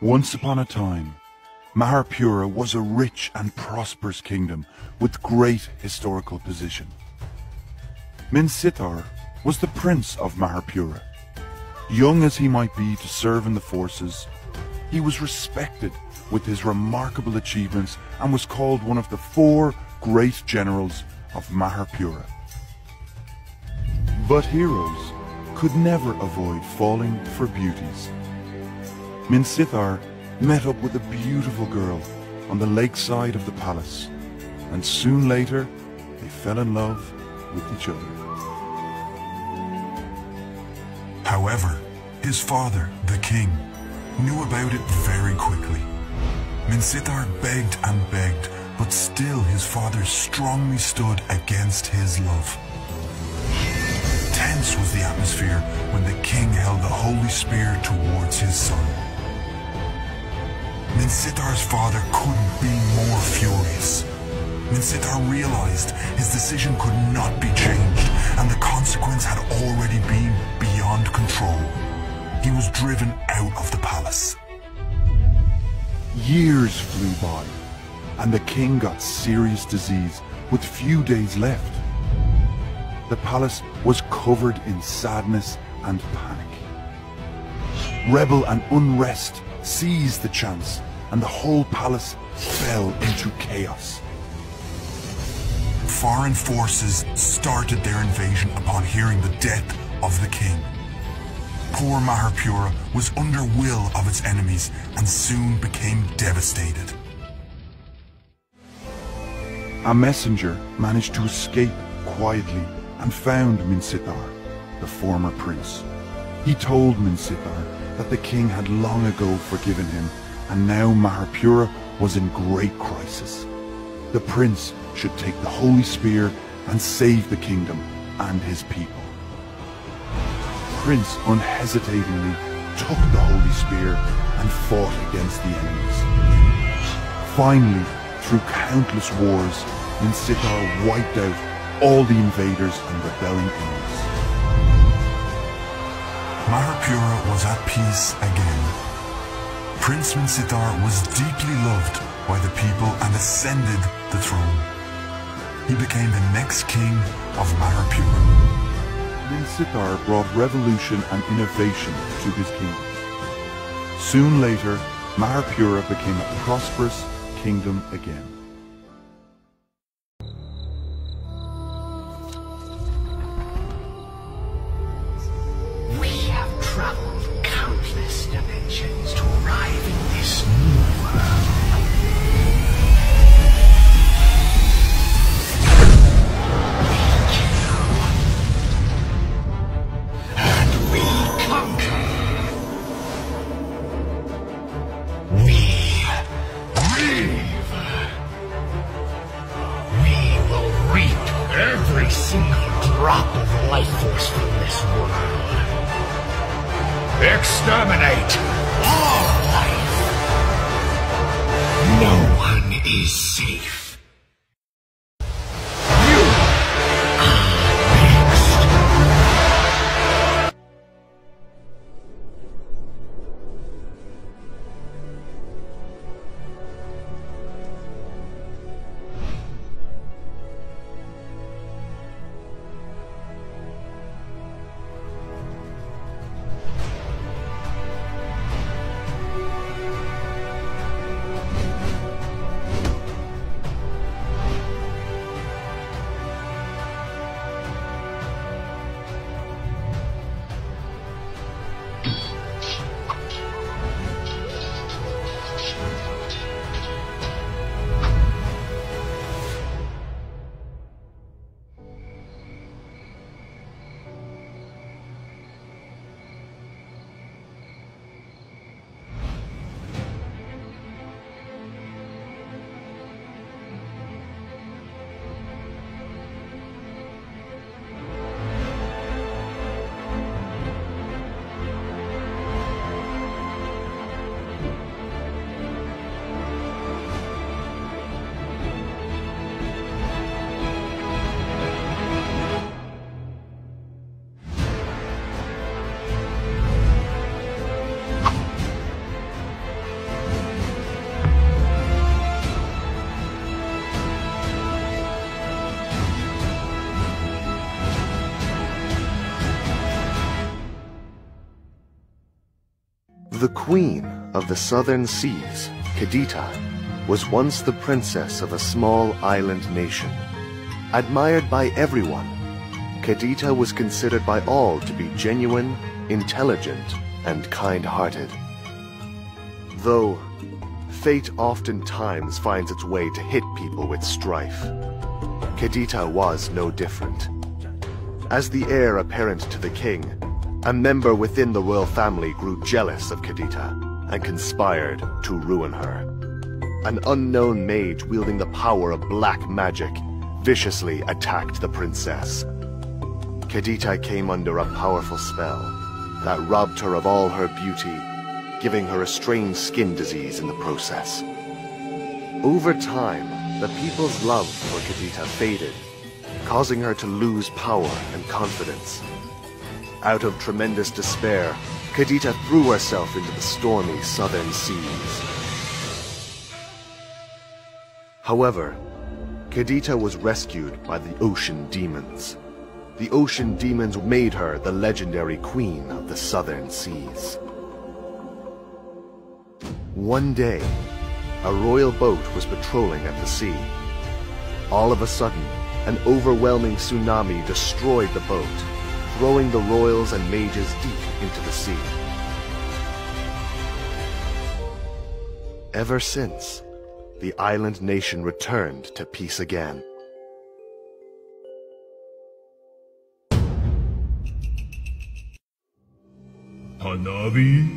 Once upon a time, Maharpura was a rich and prosperous kingdom with great historical position. Minsitar was the prince of Maharpura. Young as he might be to serve in the forces, he was respected with his remarkable achievements and was called one of the 4 great generals of Maharpura. But heroes could never avoid falling for beauties. Minsitar met up with a beautiful girl on the lakeside of the palace, and soon later they fell in love with each other. However, his father, the king, knew about it very quickly. Minsitar begged and begged, but still his father strongly stood against his love. Tense was the atmosphere when the king held the holy spear towards his son. Minsitar's father couldn't be more furious. Minsitar realized his decision could not be changed, and the consequence had already been beyond control. He was driven out of the palace. Years flew by, and the king got serious disease with few days left. The palace was covered in sadness and panic. Rebel and unrest seized the chance, and the whole palace fell into chaos. Foreign forces started their invasion upon hearing the death of the king. Poor Maharpura was under will of its enemies and soon became devastated. A messenger managed to escape quietly and found Minsitar, the former prince. He told Minsitar that the king had long ago forgiven him, and now Maharpura was in great crisis. The prince should take the holy spear and save the kingdom and his people. Prince unhesitatingly took the holy spear and fought against the enemies. Finally, through countless wars, Minsitar wiped out all the invaders and rebelling enemies. Maharpura was at peace again. Prince Minsitar was deeply loved by the people and ascended the throne. He became the next king of Maharpura. Minsitar brought revolution and innovation to his kingdom. Soon later, Maharpura became a prosperous kingdom again. We have traveled countless dimensions to arrive in this new world. Every single drop of life force from this world. Exterminate all life. No one is safe. You are next. The queen of the southern seas, Kadita, was once the princess of a small island nation. Admired by everyone, Kadita was considered by all to be genuine, intelligent, and kind-hearted. Though fate oftentimes finds its way to hit people with strife, Kadita was no different. As the heir apparent to the king, a member within the royal family grew jealous of Kadita and conspired to ruin her. An unknown mage wielding the power of black magic viciously attacked the princess. Kadita came under a powerful spell that robbed her of all her beauty, giving her a strange skin disease in the process. Over time, the people's love for Kadita faded, causing her to lose power and confidence. Out of tremendous despair, Kadita threw herself into the stormy southern seas. However, Kadita was rescued by the ocean demons. The ocean demons made her the legendary queen of the southern seas. One day, a royal boat was patrolling at the sea. All of a sudden, an overwhelming tsunami destroyed the boat, throwing the royals and mages deep into the sea. Ever since, the island nation returned to peace again. Hanabi?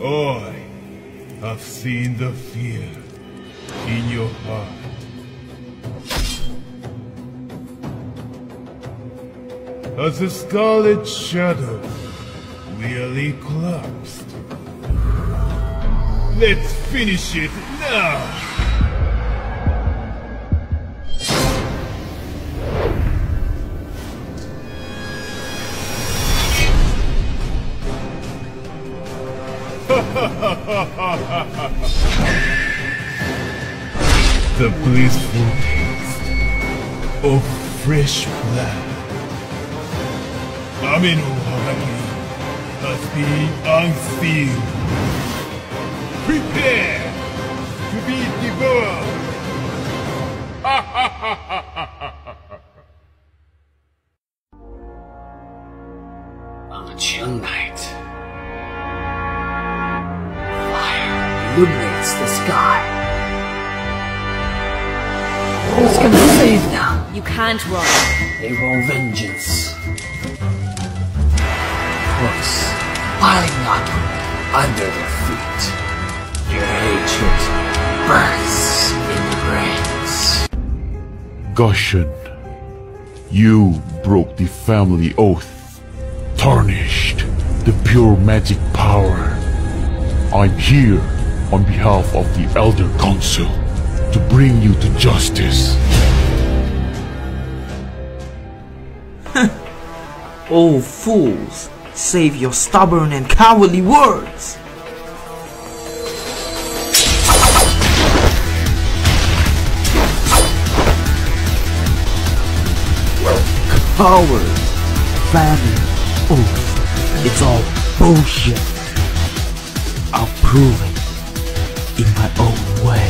I have seen the fear in your heart. As the scarlet shadow really collapsed. Let's finish it now! The blissful taste of fresh blood. Ameno Haragi has been unsealed. Prepare to be devoured! On a chill night, fire illuminates the sky. Who's gonna save them? You can't run. They want vengeance. Crooks piling up under their feet. Your hatred burns in the brains. Gushan, you broke the family oath, tarnished the pure magic power. I'm here on behalf of the Elder Council to bring you to justice. Oh fools, save your stubborn and cowardly words! Coward, family, oath, it's all bullshit. I'll prove it in my own way.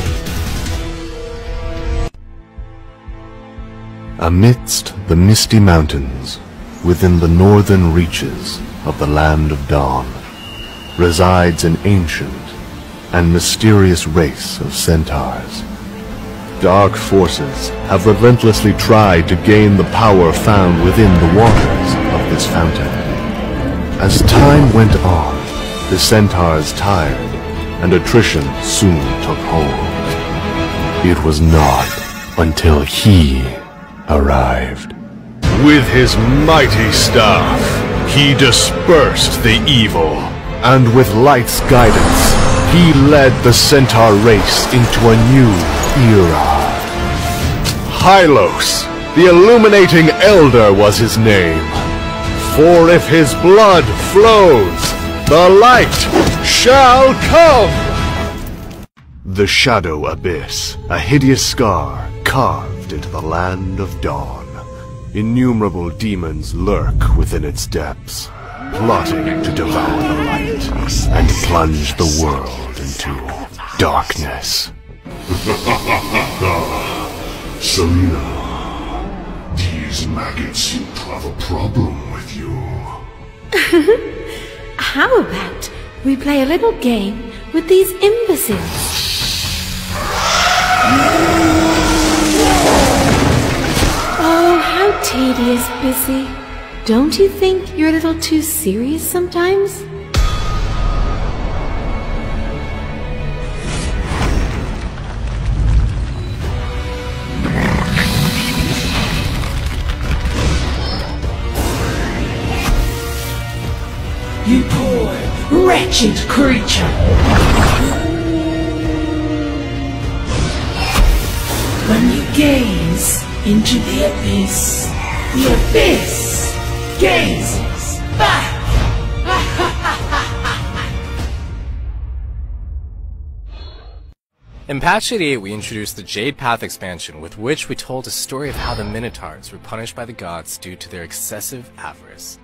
Amidst the misty mountains, within the northern reaches of the Land of Dawn, resides an ancient and mysterious race of centaurs. Dark forces have relentlessly tried to gain the power found within the waters of this fountain. As time went on, the centaurs tired, and attrition soon took hold. It was not until he arrived. With his mighty staff, he dispersed the evil, and with Light's guidance, he led the centaur race into a new era. Hylos, the Illuminating Elder, was his name. For if his blood flows, the light shall come! The Shadow Abyss, a hideous scar carved into the Land of Dawn. Innumerable demons lurk within its depths. plotting to devour the light and plunge the world into darkness. Serena, these maggots seem to have a problem with you. How about we play a little game with these imbeciles? Oh, how tedious, Bissy. Don't you think you're a little too serious sometimes? You poor, wretched creature! When you gaze into the abyss gazes back! In Patch 88, we introduced the Jade Path expansion, with which we told a story of how the Minotaurs were punished by the gods due to their excessive avarice.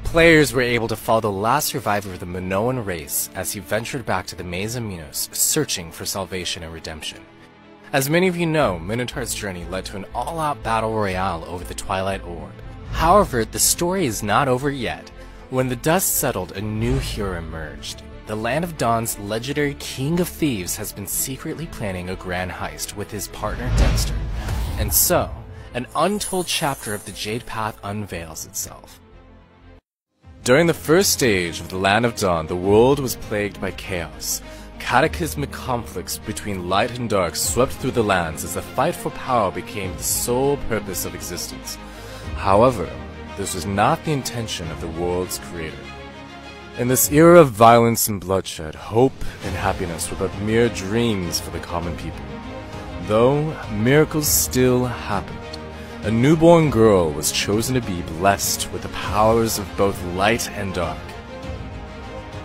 Players were able to follow the last survivor of the Minoan race as he ventured back to the Maze of Minos, searching for salvation and redemption. As many of you know, Minotaur's journey led to an all-out battle royale over the Twilight Orb. However, the story is not over yet. When the dust settled, a new hero emerged. The Land of Dawn's legendary King of Thieves has been secretly planning a grand heist with his partner Dexter. And so, an untold chapter of the Jade Path unveils itself. During the first stage of the Land of Dawn, the world was plagued by chaos. Cataclysmic conflicts between light and dark swept through the lands as the fight for power became the sole purpose of existence. However, this was not the intention of the world's creator. In this era of violence and bloodshed, hope and happiness were but mere dreams for the common people. Though miracles still happened. A newborn girl was chosen to be blessed with the powers of both light and dark.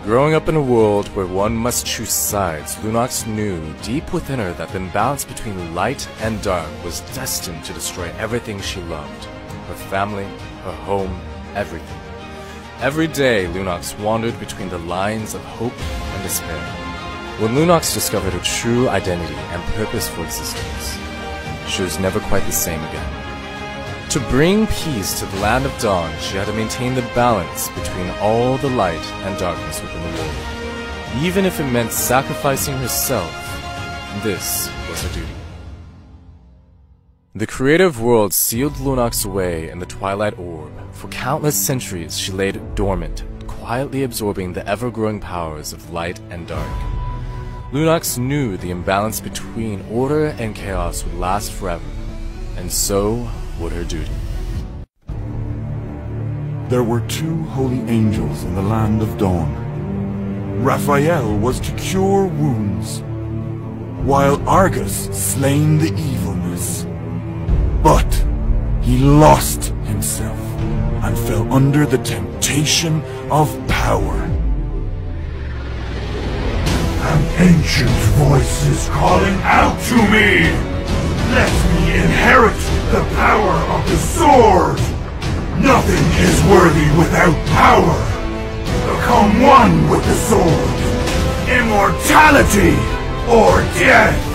Growing up in a world where one must choose sides, Lunox knew deep within her that the imbalance between light and dark was destined to destroy everything she loved. Her family, her home, everything. Every day, Lunox wandered between the lines of hope and despair. When Lunox discovered her true identity and purpose for existence, she was never quite the same again. To bring peace to the Land of Dawn, she had to maintain the balance between all the light and darkness within the world. Even if it meant sacrificing herself, this was her duty. The creative world sealed Lunox away in the Twilight Orb. For countless centuries, she lay dormant, quietly absorbing the ever-growing powers of light and dark. Lunox knew the imbalance between order and chaos would last forever, and so would her duty. There were two holy angels in the Land of Dawn. Raphael was to cure wounds, while Argus slain the evilness. But he lost himself and fell under the temptation of power. An ancient voice is calling out to me! Let me inherit the power of the sword! Nothing is worthy without power! Become one with the sword! Immortality or death!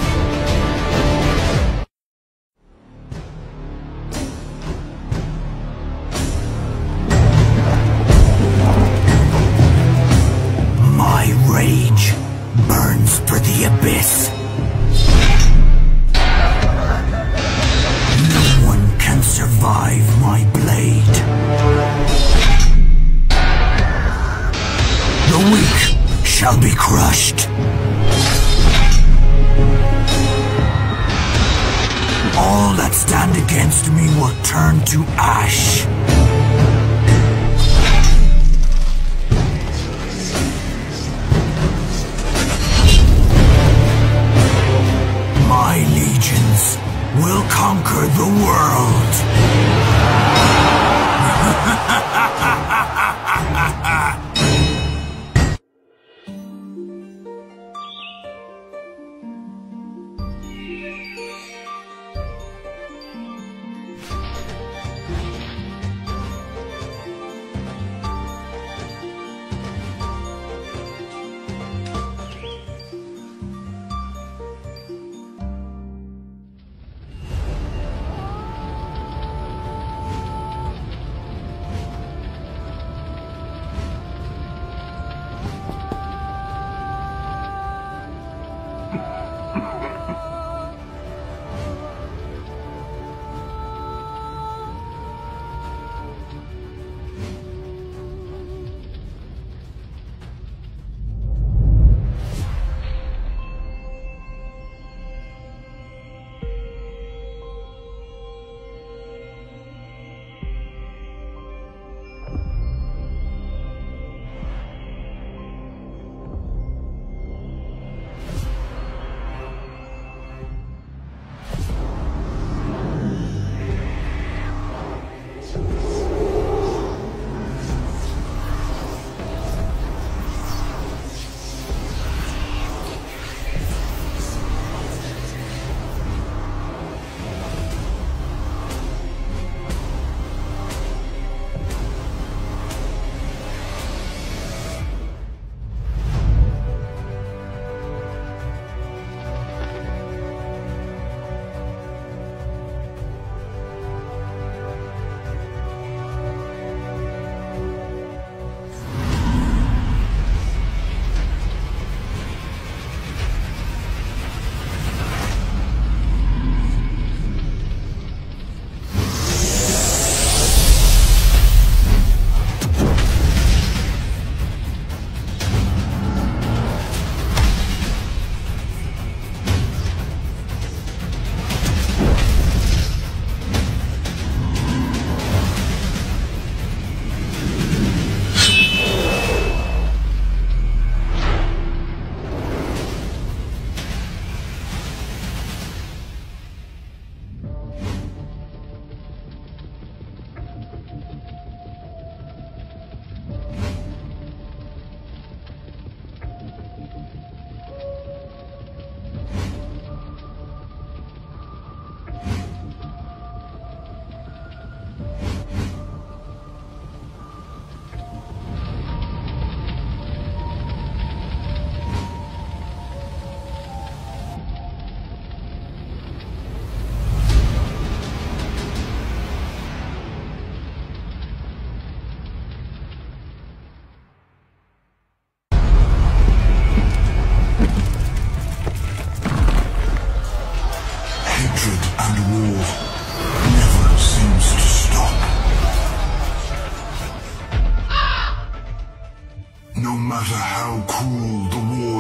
My rage burns for the abyss. No one can survive my blade. The weak shall be crushed. All that stand against me will turn to ash. My legions will conquer the world.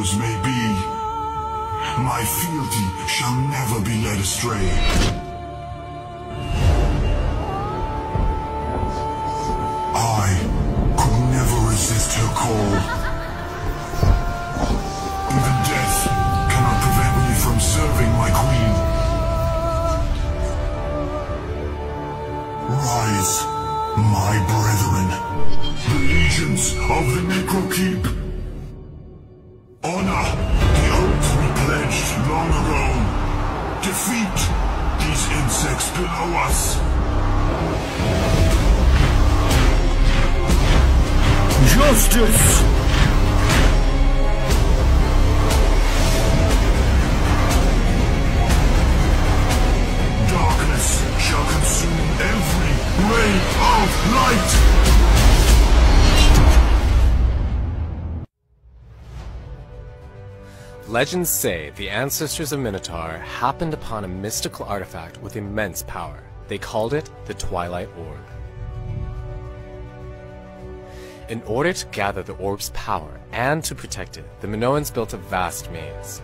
foes may be, my fealty shall never be led astray. I could never resist her call. Even death cannot prevent me from serving my queen. Rise, my brethren, the legions of the Necrokeep. Honor the oath we pledged long ago. Defeat these insects below us. Justice! Darkness shall consume every ray of light! Legends say the ancestors of Minotaur happened upon a mystical artifact with immense power. They called it the Twilight Orb. In order to gather the orb's power and to protect it, the Minoans built a vast maze.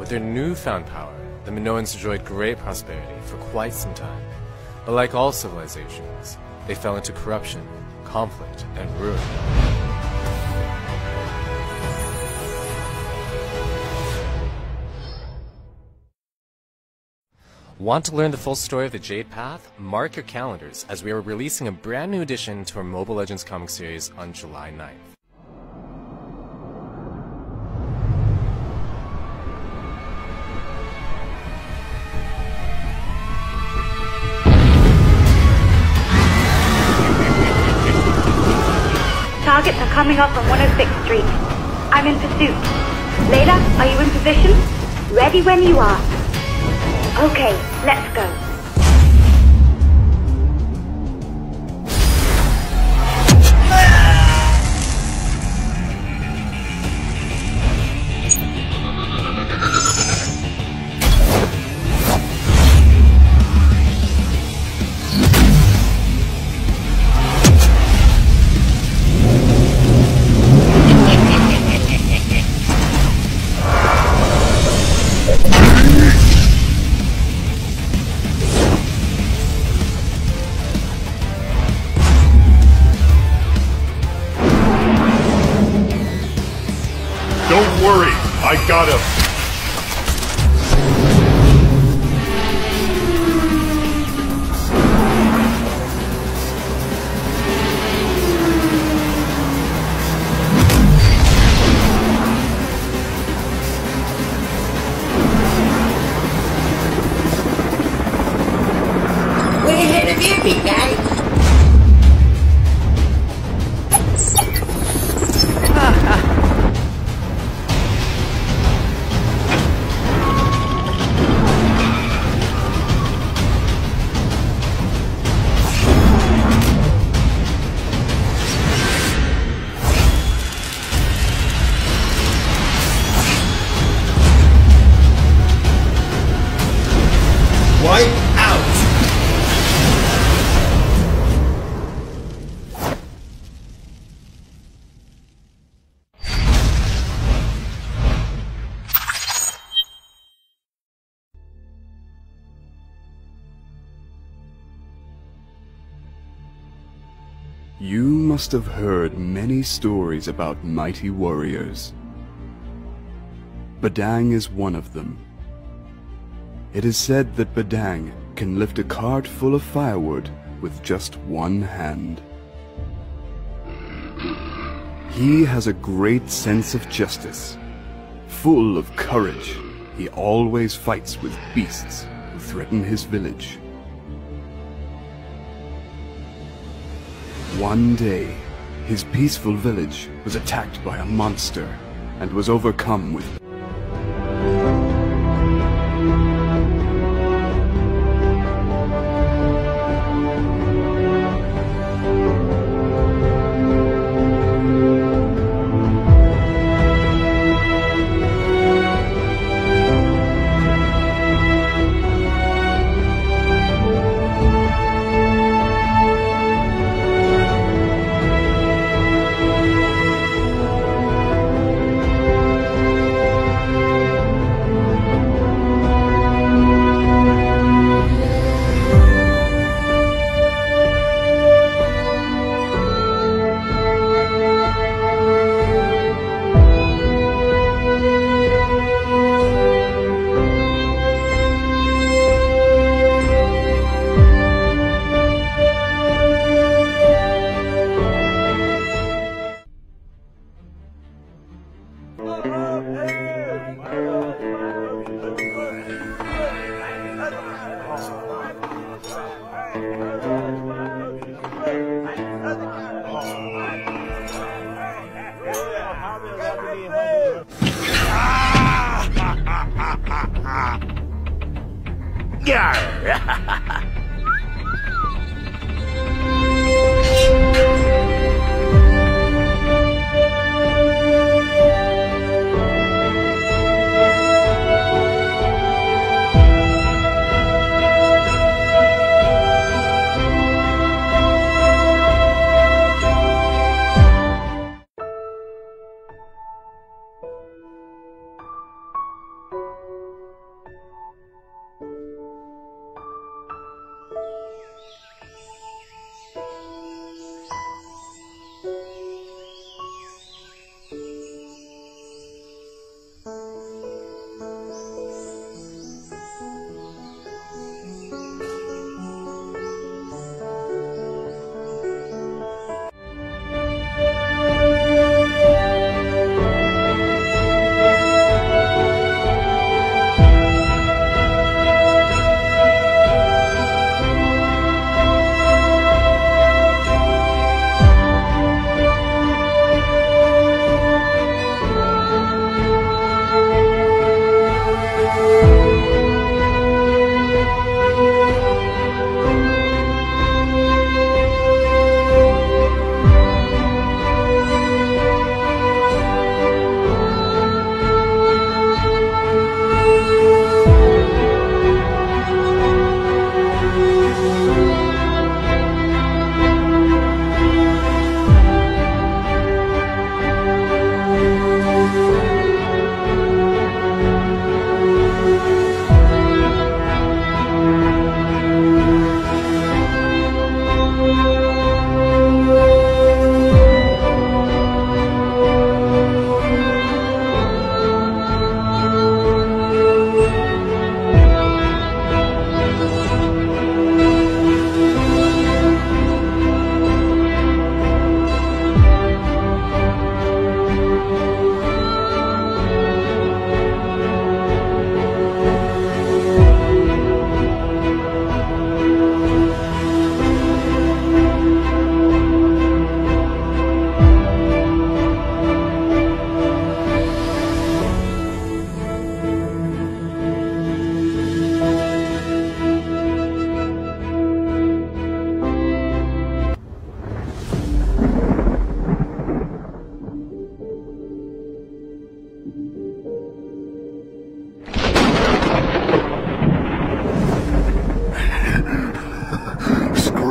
With their newfound power, the Minoans enjoyed great prosperity for quite some time. But like all civilizations, they fell into corruption, conflict, and ruin. Want to learn the full story of the Jade Path? Mark your calendars, as we are releasing a brand new addition to our Mobile Legends comic series on July 9th. Targets are coming up on 106th Street. I'm in pursuit. Layla, are you in position? Ready when you are. Okay, let's go. Don't worry, I got him. We're ahead of you, big guy. Wipe out! You must have heard many stories about mighty warriors. Badang is one of them. It is said that Badang can lift a cart full of firewood with just one hand. He has a great sense of justice. Full of courage, he always fights with beasts who threaten his village. One day, his peaceful village was attacked by a monster and was overcome with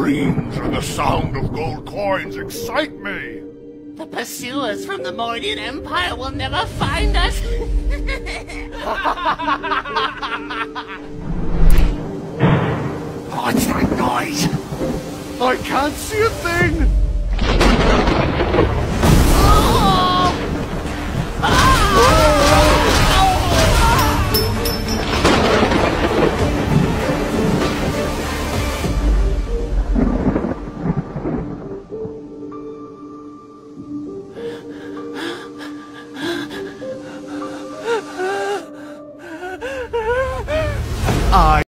Screams and the sound of gold coins excite me! The pursuers from the Mordian Empire will never find us! What's that noise? I can't see a thing!